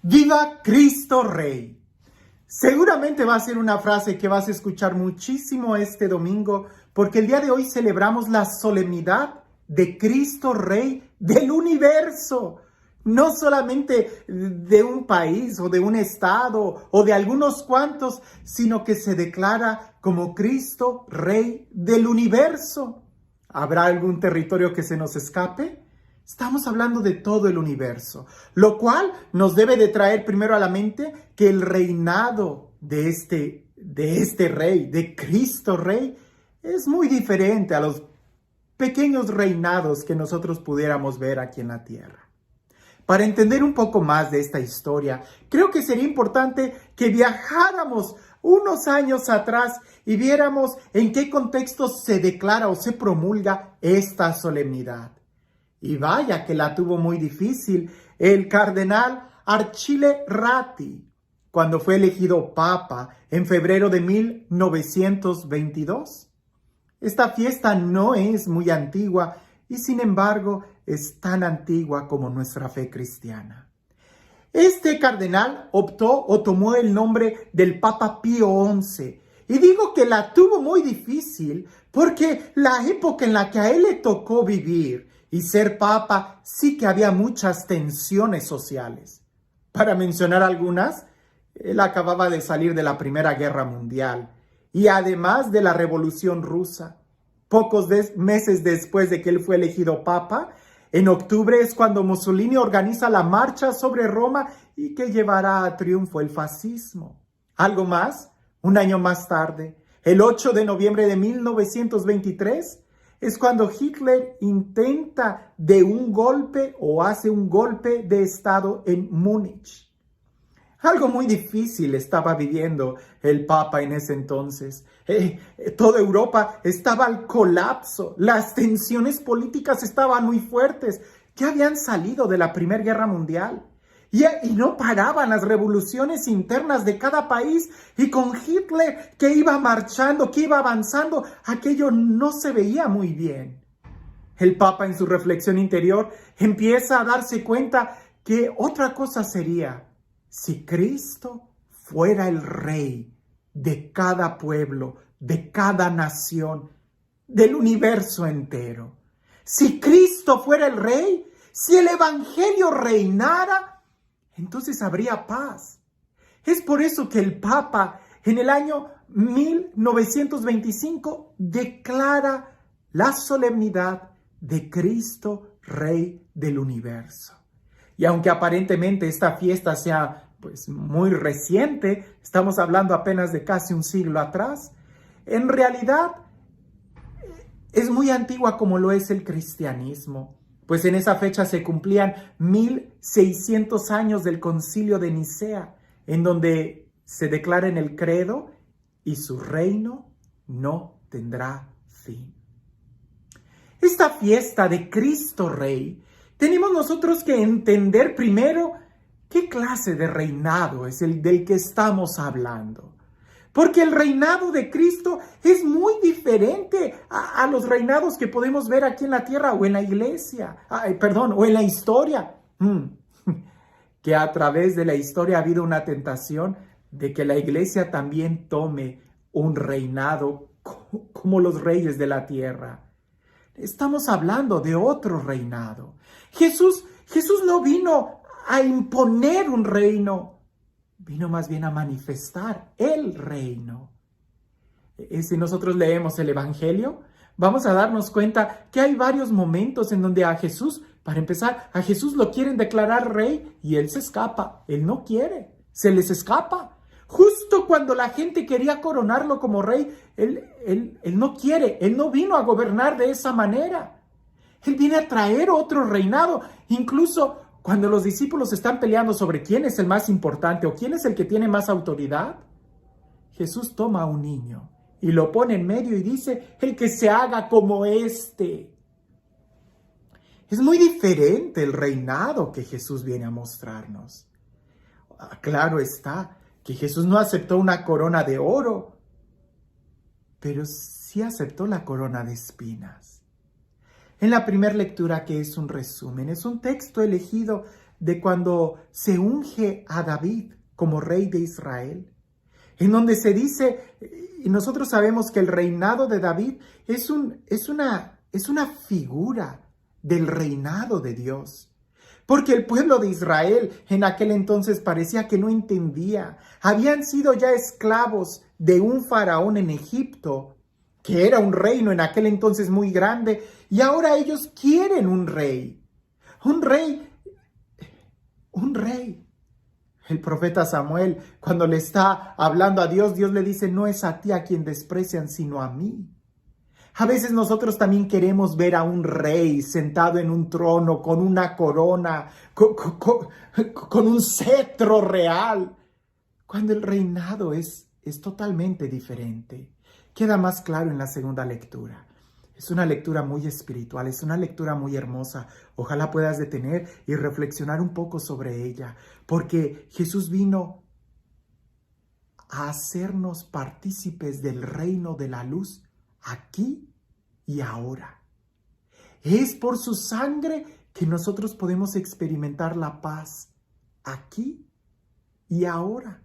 ¡Viva Cristo Rey! Seguramente va a ser una frase que vas a escuchar muchísimo este domingo, porque el día de hoy celebramos la solemnidad de Cristo Rey del universo. No solamente de un país o de un estado o de algunos cuantos, sino que se declara como Cristo Rey del universo. ¿Habrá algún territorio que se nos escape? Estamos hablando de todo el universo, lo cual nos debe de traer primero a la mente que el reinado de este rey, de Cristo Rey, es muy diferente a los pequeños reinados que nosotros pudiéramos ver aquí en la tierra. Para entender un poco más de esta historia, creo que sería importante que viajáramos unos años atrás y viéramos en qué contexto se declara o se promulga esta solemnidad. Y vaya que la tuvo muy difícil el cardenal Achille Ratti, cuando fue elegido papa en febrero de 1922. Esta fiesta no es muy antigua y sin embargo es tan antigua como nuestra fe cristiana. Este cardenal optó o tomó el nombre del Papa Pío XI. Y digo que la tuvo muy difícil porque la época en la que a él le tocó vivir y ser papa, sí que había muchas tensiones sociales. Para mencionar algunas, él acababa de salir de la Primera Guerra Mundial y además de la Revolución Rusa. Pocos meses después de que él fue elegido papa, en octubre es cuando Mussolini organiza la marcha sobre Roma y que llevará a triunfo el fascismo. Algo más, un año más tarde, el 8 de noviembre de 1923, es cuando Hitler intenta de un golpe o hace un golpe de estado en Múnich. Algo muy difícil estaba viviendo el Papa en ese entonces. Toda Europa estaba al colapso. Las tensiones políticas estaban muy fuertes. Ya habían salido de la Primera Guerra Mundial. Y no paraban las revoluciones internas de cada país. Y con Hitler que iba marchando, que iba avanzando, aquello no se veía muy bien. El Papa en su reflexión interior empieza a darse cuenta que otra cosa sería si Cristo fuera el rey de cada pueblo, de cada nación, del universo entero. Si Cristo fuera el rey, si el evangelio reinara, entonces habría paz. Es por eso que el Papa en el año 1925 declara la solemnidad de Cristo Rey del universo. Y aunque aparentemente esta fiesta sea muy reciente, estamos hablando apenas de casi un siglo atrás, en realidad es muy antigua como lo es el cristianismo, pues en esa fecha se cumplían 1600 años del Concilio de Nicea, en donde se declara en el credo, y su reino no tendrá fin. Esta fiesta de Cristo Rey, tenemos nosotros que entender primero qué clase de reinado es el del que estamos hablando. Porque el reinado de Cristo es muy diferente a los reinados que podemos ver aquí en la tierra o en la iglesia, o en la historia. Que a través de la historia ha habido una tentación de que la iglesia también tome un reinado como los reyes de la tierra. Estamos hablando de otro reinado. Jesús no vino a imponer un reino, vino más bien a manifestar el reino. Si nosotros leemos el Evangelio, vamos a darnos cuenta que hay varios momentos en donde a Jesús, para empezar, a Jesús lo quieren declarar rey y él se escapa. Él no quiere, se les escapa. Justo cuando la gente quería coronarlo como rey, él no quiere, él no vino a gobernar de esa manera. Él viene a traer otro reinado. Incluso cuando los discípulos están peleando sobre quién es el más importante o quién es el que tiene más autoridad, Jesús toma a un niño y lo pone en medio y dice, el que se haga como este. Es muy diferente el reinado que Jesús viene a mostrarnos. Claro está que Jesús no aceptó una corona de oro, pero sí aceptó la corona de espinas. En la primera lectura, que es un resumen, es un texto elegido de cuando se unge a David como rey de Israel, en donde se dice, y nosotros sabemos que el reinado de David es una figura del reinado de Dios. Porque el pueblo de Israel en aquel entonces parecía que no entendía. Habían sido ya esclavos de un faraón en Egipto, que era un reino en aquel entonces muy grande, y ahora ellos quieren un rey. Un rey. El profeta Samuel, cuando le está hablando a Dios, Dios le dice, no es a ti a quien desprecian, sino a mí. A veces nosotros también queremos ver a un rey sentado en un trono con una corona, con un cetro real, cuando el reinado es totalmente diferente. Queda más claro en la segunda lectura. Es una lectura muy espiritual, es una lectura muy hermosa. Ojalá puedas detener y reflexionar un poco sobre ella, porque Jesús vino a hacernos partícipes del reino de la luz aquí y ahora. Es por su sangre que nosotros podemos experimentar la paz aquí y ahora.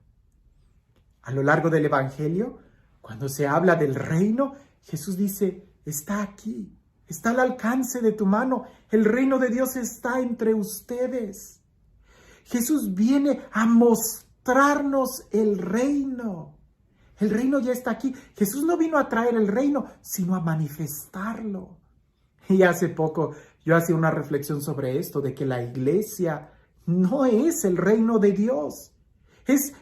A lo largo del Evangelio, cuando se habla del reino, Jesús dice, está aquí, está al alcance de tu mano, el reino de Dios está entre ustedes. Jesús viene a mostrarnos el reino. El reino ya está aquí. Jesús no vino a traer el reino, sino a manifestarlo. Y hace poco yo hacía una reflexión sobre esto, de que la iglesia no es el reino de Dios.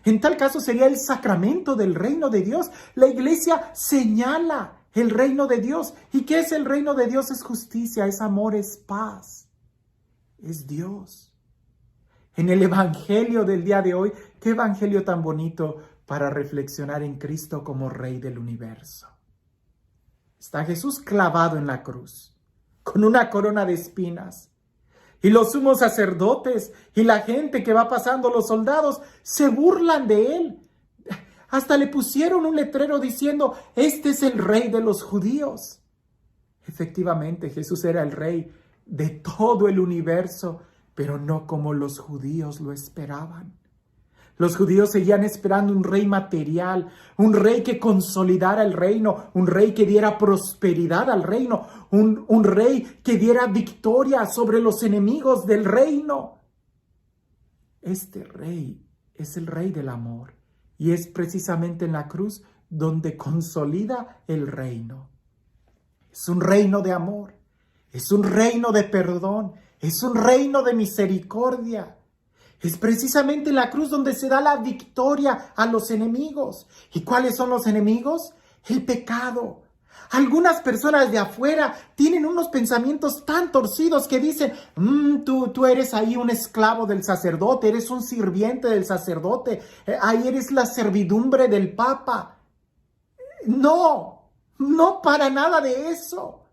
En tal caso sería el sacramento del reino de Dios. La iglesia señala el reino de Dios. ¿Y qué es el reino de Dios? Es justicia, es amor, es paz. Es Dios. En el evangelio del día de hoy, qué evangelio tan bonito para reflexionar en Cristo como Rey del universo. Está Jesús clavado en la cruz, con una corona de espinas. Y los sumos sacerdotes y la gente que va pasando, los soldados, se burlan de él. Hasta le pusieron un letrero diciendo, este es el rey de los judíos. Efectivamente, Jesús era el rey de todo el universo, pero no como los judíos lo esperaban. Los judíos seguían esperando un rey material, un rey que consolidara el reino, un rey que diera prosperidad al reino, un rey que diera victoria sobre los enemigos del reino. Este rey es el rey del amor y es precisamente en la cruz donde consolida el reino. Es un reino de amor, es un reino de perdón, es un reino de misericordia. Es precisamente en la cruz donde se da la victoria a los enemigos. ¿Y cuáles son los enemigos? El pecado. Algunas personas de afuera tienen unos pensamientos tan torcidos que dicen, tú eres ahí un esclavo del sacerdote, eres un sirviente del sacerdote, ahí eres la servidumbre del Papa. No para nada de eso.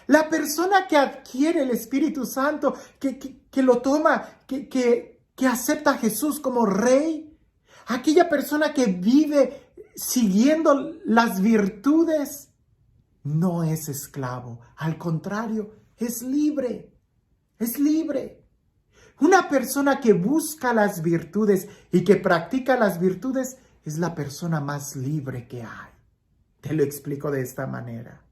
La persona que adquiere el Espíritu Santo, que lo toma, que acepta a Jesús como Rey, aquella persona que vive siguiendo las virtudes, no es esclavo, al contrario, es libre, es libre. Una persona que busca las virtudes y que practica las virtudes es la persona más libre que hay. Te lo explico de esta manera.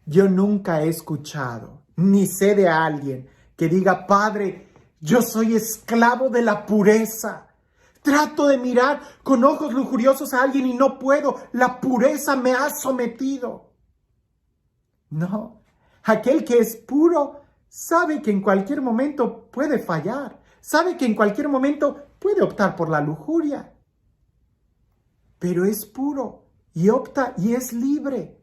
Yo nunca he escuchado, ni sé de alguien que diga, Padre, yo soy esclavo de la pureza. Trato de mirar con ojos lujuriosos a alguien y no puedo. La pureza me ha sometido. No, aquel que es puro sabe que en cualquier momento puede fallar. Sabe que en cualquier momento puede optar por la lujuria. Pero es puro y opta y es libre.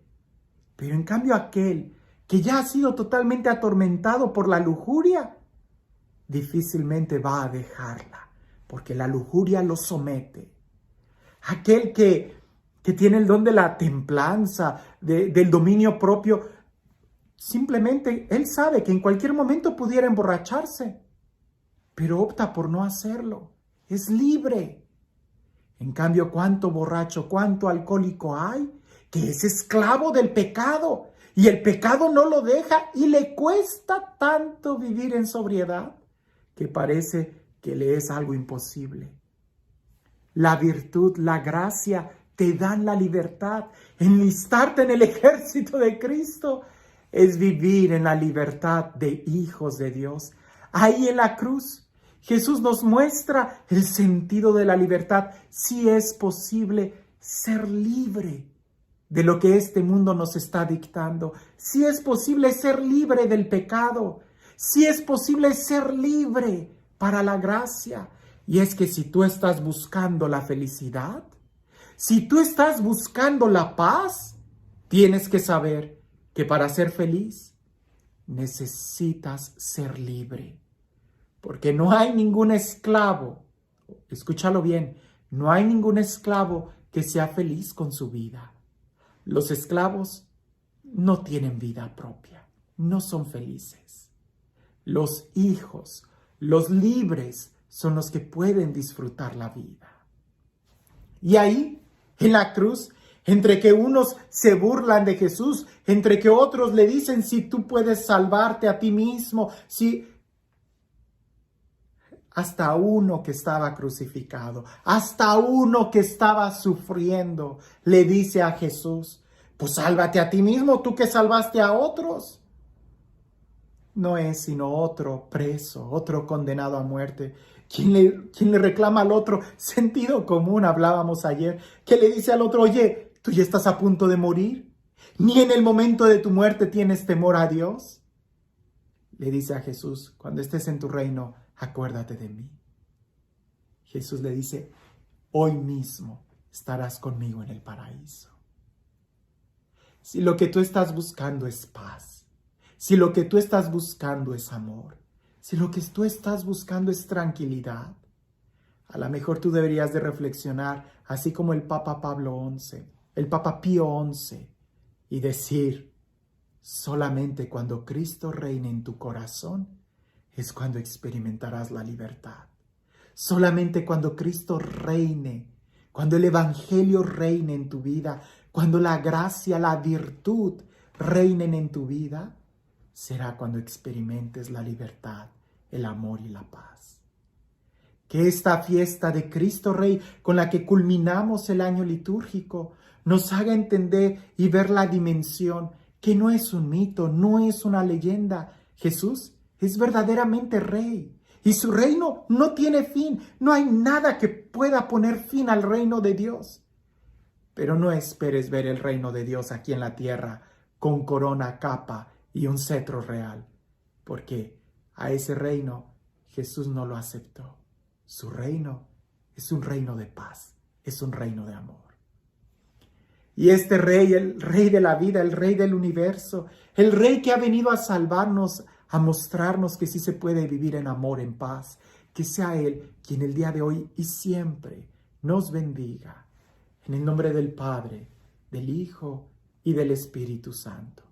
Pero en cambio aquel que ya ha sido totalmente atormentado por la lujuria, difícilmente va a dejarla, porque la lujuria lo somete. Aquel que tiene el don de la templanza, del dominio propio, simplemente él sabe que en cualquier momento pudiera emborracharse, pero opta por no hacerlo. Es libre. En cambio, ¿cuánto borracho, cuánto alcohólico hay que es esclavo del pecado? Y el pecado no lo deja y le cuesta tanto vivir en sobriedad que parece que le es algo imposible. La virtud, la gracia te dan la libertad. Enlistarte en el ejército de Cristo es vivir en la libertad de hijos de Dios. Ahí en la cruz, Jesús nos muestra el sentido de la libertad. Si es posible ser libre de lo que este mundo nos está dictando. Si es posible ser libre del pecado. Si es posible ser libre para la gracia. Y es que si tú estás buscando la felicidad, si tú estás buscando la paz, tienes que saber que para ser feliz necesitas ser libre. Porque no hay ningún esclavo, escúchalo bien, no hay ningún esclavo que sea feliz con su vida. Los esclavos no tienen vida propia, no son felices. Los hijos, los libres, son los que pueden disfrutar la vida. Y ahí, en la cruz, entre que unos se burlan de Jesús, entre que otros le dicen si tú puedes salvarte a ti mismo, si hasta uno que estaba crucificado, hasta uno que estaba sufriendo, le dice a Jesús, pues sálvate a ti mismo, tú que salvaste a otros. No es sino otro preso, otro condenado a muerte, quien le reclama al otro sentido común, hablábamos ayer, que le dice al otro, oye, ¿tú ya estás a punto de morir? ¿Ni en el momento de tu muerte tienes temor a Dios? Le dice a Jesús, cuando estés en tu reino, acuérdate de mí. Jesús le dice, hoy mismo estarás conmigo en el paraíso. Si lo que tú estás buscando es paz, si lo que tú estás buscando es amor, si lo que tú estás buscando es tranquilidad, a lo mejor tú deberías de reflexionar, así como el Papa el Papa Pío XI, y decir, solamente cuando Cristo reine en tu corazón es cuando experimentarás la libertad. Solamente cuando Cristo reine, cuando el Evangelio reine en tu vida, cuando la gracia, la virtud reinen en tu vida, será cuando experimentes la libertad, el amor y la paz. Que esta fiesta de Cristo Rey, con la que culminamos el año litúrgico, nos haga entender y ver la dimensión que no es un mito, no es una leyenda. Jesús es verdaderamente Rey y su reino no tiene fin. No hay nada que pueda poner fin al reino de Dios. Pero no esperes ver el reino de Dios aquí en la tierra con corona, capa y un cetro real, porque a ese reino Jesús no lo aceptó. Su reino es un reino de paz, es un reino de amor. Y este Rey, el Rey de la vida, el Rey del universo, el Rey que ha venido a salvarnos, a mostrarnos que sí se puede vivir en amor, en paz, que sea Él quien el día de hoy y siempre nos bendiga. En el nombre del Padre, del Hijo y del Espíritu Santo.